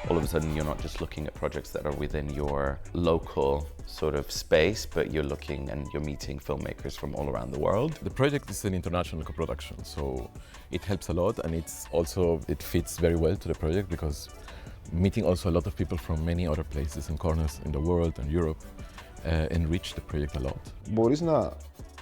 all of a sudden you're not just looking at projects that are within your local sort of space, but you're looking and you're meeting filmmakers from all around the world. The project is an international co-production, so it helps a lot, and it fits very well to the project because meeting also a lot of people from many other places and corners in the world and Europe enrich the project a lot. Μπορείς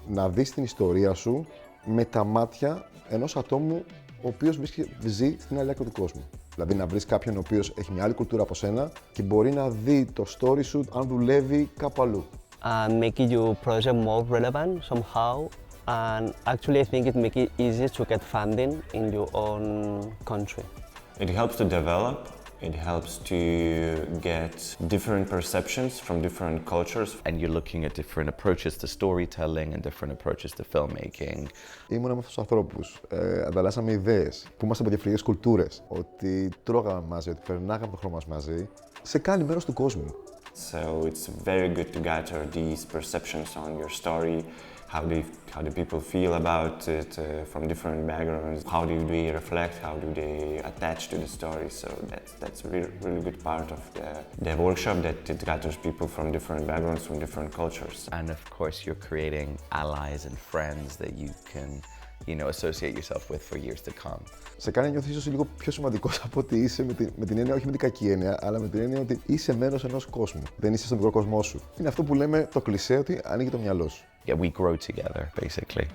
να δεις την ιστορία σου με τα μάτια ενός ατόμου ο οποίος ζει στην άλλη άκρη του κόσμου. Δηλαδή να βρεις κάποιον ο οποίος έχει μια άλλη κουλτούρα από σένα και μπορεί να δει το story σου αν δουλεύει κάπου αλλού. And making your project more relevant somehow. And actually I think it makes it easier to get funding in your own country. It helps to develop. It helps to get different perceptions from different cultures. And you're looking at different approaches to storytelling and different approaches to filmmaking. Ήμουν με αυτούς τους ανθρώπους, ανταλλάσσαμε ιδέες, που ήμασταν από διαφορετικές κουλτούρες, ότι τρώγαμε μαζί, ότι περνάγαμε το χρόνο μας μαζί, σε κάνει μέρος του κόσμου. So it's very good to gather these perceptions on your story. How do people feel about it from different backgrounds? How do they reflect? How do they attach to the story? So that's a really good part of the workshop, that it gathers people from different backgrounds, from different cultures. And of course, you're creating allies and friends that you can, associate yourself with for years to come. Σε κάνει να νιώθεις ίσως λίγο πιο σημαντικός από ότι είσαι με την έννοια, όχι με την κακή έννοια, αλλά με την έννοια ότι είσαι μέρος ενός κόσμου. Δεν είσαι στον μικρό κοσμό σου. Είναι αυτό που λέμε το κλισέ ότι ανοίγει το μυαλό σου. Yeah, we grow together, basically.